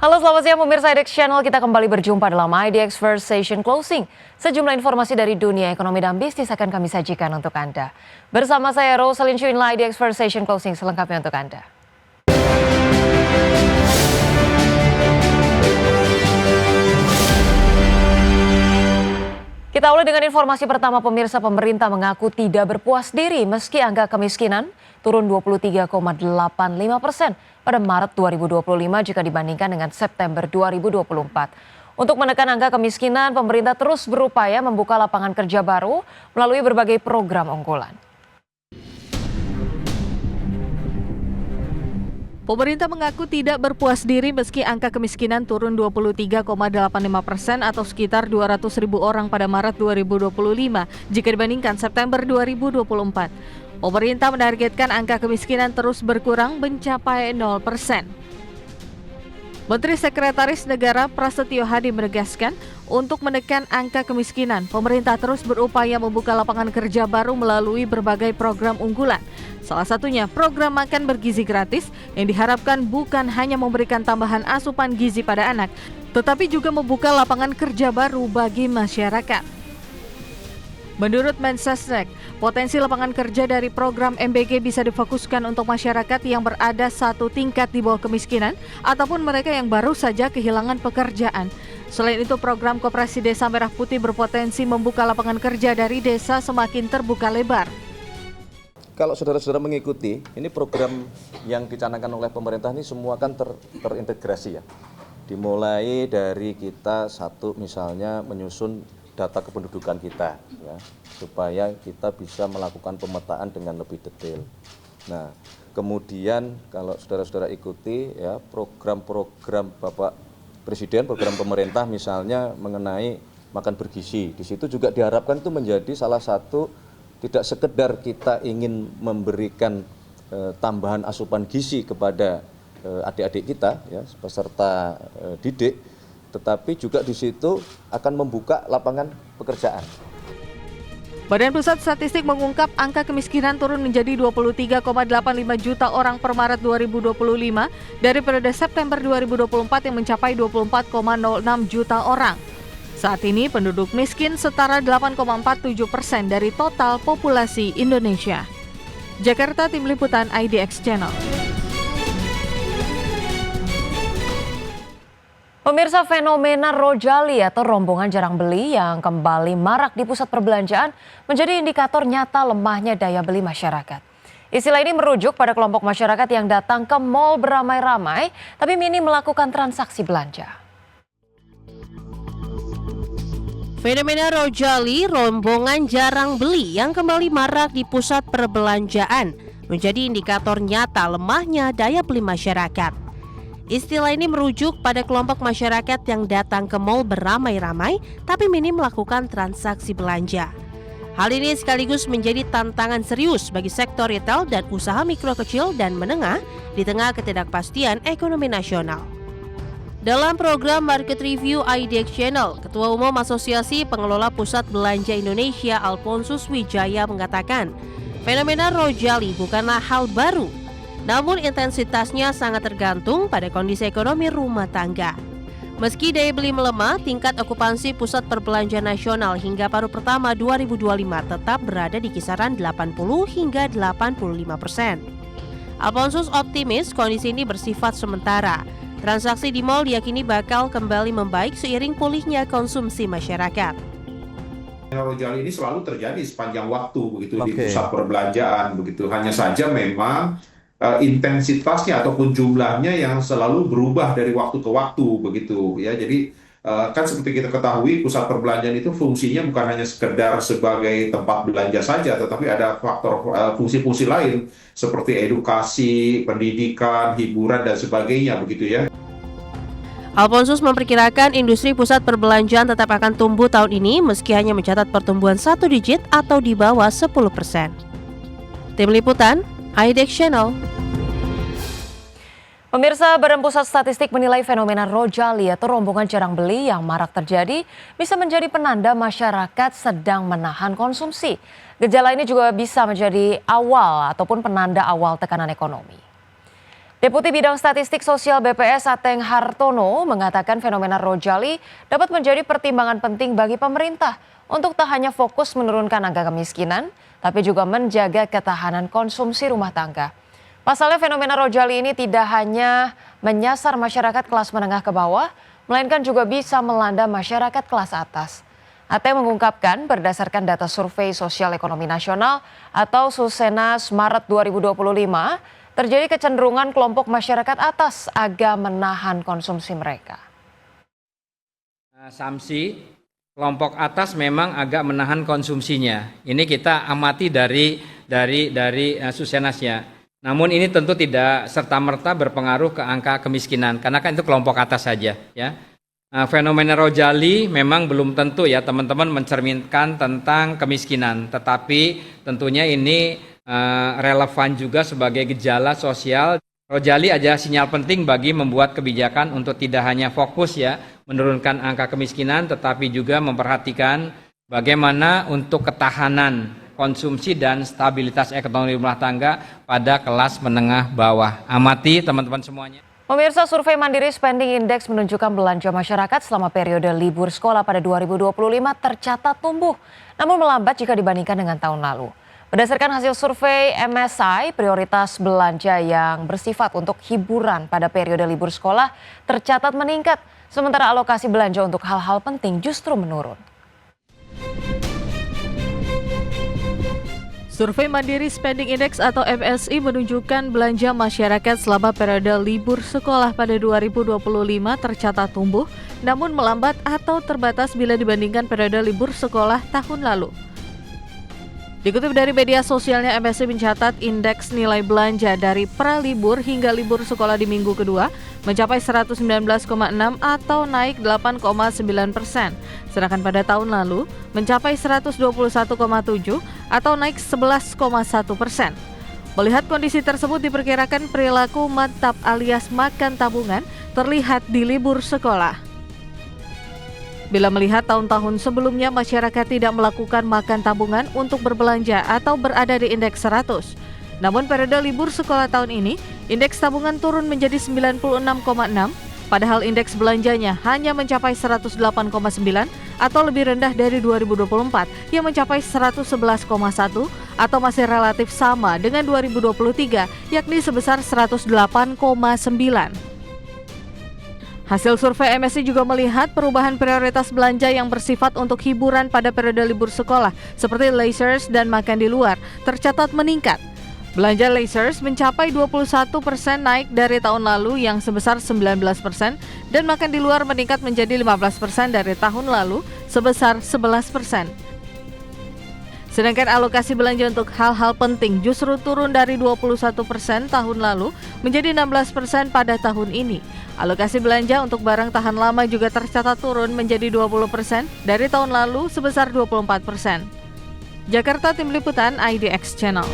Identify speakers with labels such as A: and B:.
A: Halo selamat siang pemirsa IDX Channel, kita kembali berjumpa dalam IDX First Session Closing. Sejumlah informasi dari dunia ekonomi dan bisnis akan kami sajikan untuk Anda. Bersama saya Rosalyn Chu, inilah IDX First Session Closing selengkapnya untuk Anda. Kita awali dengan informasi pertama pemirsa. Pemerintah mengaku tidak berpuas diri meski angka kemiskinan turun 23,85% pada Maret 2025 jika dibandingkan dengan September 2024. Untuk menekan angka kemiskinan, pemerintah terus berupaya membuka lapangan kerja baru melalui berbagai program unggulan.
B: Pemerintah mengaku tidak berpuas diri meski angka kemiskinan turun 23,85% atau sekitar 200.000 orang pada Maret 2025 jika dibandingkan September 2024. Pemerintah menargetkan angka kemiskinan terus berkurang mencapai 0%. Menteri Sekretaris Negara Prasetyo Hadi menegaskan, untuk menekan angka kemiskinan, pemerintah terus berupaya membuka lapangan kerja baru melalui berbagai program unggulan. Salah satunya program makan bergizi gratis yang diharapkan bukan hanya memberikan tambahan asupan gizi pada anak, tetapi juga membuka lapangan kerja baru bagi masyarakat. Menurut Mensesnek, potensi lapangan kerja dari program MBG bisa difokuskan untuk masyarakat yang berada satu tingkat di bawah kemiskinan ataupun mereka yang baru saja kehilangan pekerjaan. Selain itu, program Koperasi Desa Merah Putih berpotensi membuka lapangan kerja dari desa semakin terbuka lebar.
C: Kalau saudara-saudara mengikuti, ini program yang dicanangkan oleh pemerintah ini semua kan terintegrasi ya. Dimulai dari kita satu misalnya menyusun data kependudukan kita ya, supaya kita bisa melakukan pemetaan dengan lebih detail. Nah, kemudian kalau saudara-saudara ikuti ya program-program Bapak Presiden, program pemerintah misalnya mengenai makan bergizi. Di situ juga diharapkan itu menjadi salah satu, tidak sekedar kita ingin memberikan tambahan asupan gizi kepada adik-adik kita ya, peserta didik, tetapi juga di situ akan membuka lapangan pekerjaan.
B: Badan Pusat Statistik mengungkap angka kemiskinan turun menjadi 23,85 juta orang per Maret 2025 dari periode September 2024 yang mencapai 24,06 juta orang. Saat ini penduduk miskin setara 8,47% dari total populasi Indonesia. Jakarta, Tim Liputan IDX Channel.
A: Pemirsa, fenomena rojali atau rombongan jarang beli yang kembali marak di pusat perbelanjaan menjadi indikator nyata lemahnya daya beli masyarakat. Istilah ini merujuk pada kelompok masyarakat yang datang ke mal beramai-ramai tapi minim melakukan transaksi belanja.
D: Fenomena rojali, rombongan jarang beli yang kembali marak di pusat perbelanjaan menjadi indikator nyata lemahnya daya beli masyarakat. Istilah ini merujuk pada kelompok masyarakat yang datang ke mal beramai-ramai tapi minim melakukan transaksi belanja. Hal ini sekaligus menjadi tantangan serius bagi sektor retail dan usaha mikro kecil dan menengah di tengah ketidakpastian ekonomi nasional. Dalam program Market Review IDX Channel, Ketua Umum Asosiasi Pengelola Pusat Belanja Indonesia Alphonsus Wijaya mengatakan, fenomena rojali bukanlah hal baru, namun intensitasnya sangat tergantung pada kondisi ekonomi rumah tangga. Meski daya beli melemah, tingkat okupansi pusat perbelanjaan nasional hingga paruh pertama 2025 tetap berada di kisaran 80 hingga 85%. Alphonsus optimis kondisi ini bersifat sementara. Transaksi di mal diyakini bakal kembali membaik seiring pulihnya konsumsi masyarakat.
E: Rojali ini selalu terjadi sepanjang waktu begitu di pusat perbelanjaan begitu. Hanya saja memang intensitasnya ataupun jumlahnya yang selalu berubah dari waktu ke waktu begitu ya. Jadi kan seperti kita ketahui pusat perbelanjaan itu fungsinya bukan hanya sekedar sebagai tempat belanja saja, tetapi ada faktor fungsi-fungsi lain seperti edukasi, pendidikan, hiburan dan sebagainya begitu ya.
D: Alphonsus memperkirakan industri pusat perbelanjaan tetap akan tumbuh tahun ini meski hanya mencatat pertumbuhan 1 digit atau di bawah 10%. Tim Liputan IDX Channel.
A: Pemirsa, Badan Pusat Statistik menilai fenomena rojali atau rombongan jarang beli yang marak terjadi bisa menjadi penanda masyarakat sedang menahan konsumsi. Gejala ini juga bisa menjadi awal ataupun penanda awal tekanan ekonomi. Deputi Bidang Statistik Sosial BPS Ateng Hartono mengatakan fenomena Rojali dapat menjadi pertimbangan penting bagi pemerintah untuk tak hanya fokus menurunkan angka kemiskinan, tapi juga menjaga ketahanan konsumsi rumah tangga. Pasalnya fenomena Rojali ini tidak hanya menyasar masyarakat kelas menengah ke bawah, melainkan juga bisa melanda masyarakat kelas atas. Ateng mengungkapkan berdasarkan data Survei Sosial Ekonomi Nasional atau Susenas Maret 2025, terjadi kecenderungan kelompok masyarakat atas agak menahan konsumsi mereka.
F: Asumsi kelompok atas memang agak menahan konsumsinya. Ini kita amati dari Susenasnya. Namun ini tentu tidak serta-merta berpengaruh ke angka kemiskinan karena kan itu kelompok atas saja ya. Fenomena Rojali memang belum tentu ya teman-teman mencerminkan tentang kemiskinan, tetapi tentunya ini relevan juga sebagai gejala sosial. Rojali adalah sinyal penting bagi membuat kebijakan untuk tidak hanya fokus ya menurunkan angka kemiskinan, tetapi juga memperhatikan bagaimana untuk ketahanan konsumsi dan stabilitas ekonomi rumah tangga pada kelas menengah bawah. Amati teman-teman semuanya.
A: Pemirsa, survei Mandiri Spending Index menunjukkan belanja masyarakat selama periode libur sekolah pada 2025 tercatat tumbuh, namun melambat jika dibandingkan dengan tahun lalu. Berdasarkan hasil survei MSI, prioritas belanja yang bersifat untuk hiburan pada periode libur sekolah tercatat meningkat, sementara alokasi belanja untuk hal-hal penting justru menurun.
B: Survei Mandiri Spending Index atau MSI menunjukkan belanja masyarakat selama periode libur sekolah pada 2025 tercatat tumbuh, namun melambat atau terbatas bila dibandingkan periode libur sekolah tahun lalu. Dikutip dari media sosialnya, MSI mencatat indeks nilai belanja dari pralibur hingga libur sekolah di minggu kedua mencapai 119,6 atau naik 8,9%. Sedangkan pada tahun lalu mencapai 121,7 atau naik 11,1%. Melihat kondisi tersebut diperkirakan perilaku mantap alias makan tabungan terlihat di libur sekolah. Bila melihat tahun-tahun sebelumnya masyarakat tidak melakukan makan tabungan untuk berbelanja atau berada di indeks 100. Namun periode libur sekolah tahun ini, indeks tabungan turun menjadi 96,6, padahal indeks belanjanya hanya mencapai 108,9 atau lebih rendah dari 2024 yang mencapai 111,1 atau masih relatif sama dengan 2023 yakni sebesar 108,9. Hasil survei MSI juga melihat perubahan prioritas belanja yang bersifat untuk hiburan pada periode libur sekolah seperti leisures dan makan di luar tercatat meningkat. Belanja leisures mencapai 21% naik dari tahun lalu yang sebesar 19% dan makan di luar meningkat menjadi 15% dari tahun lalu sebesar 11%. Sedangkan alokasi belanja untuk hal-hal penting justru turun dari 21% tahun lalu menjadi 16% pada tahun ini. Alokasi belanja untuk barang tahan lama juga tercatat turun menjadi 20% dari tahun lalu sebesar 24%. Jakarta, Tim Liputan IDX Channel.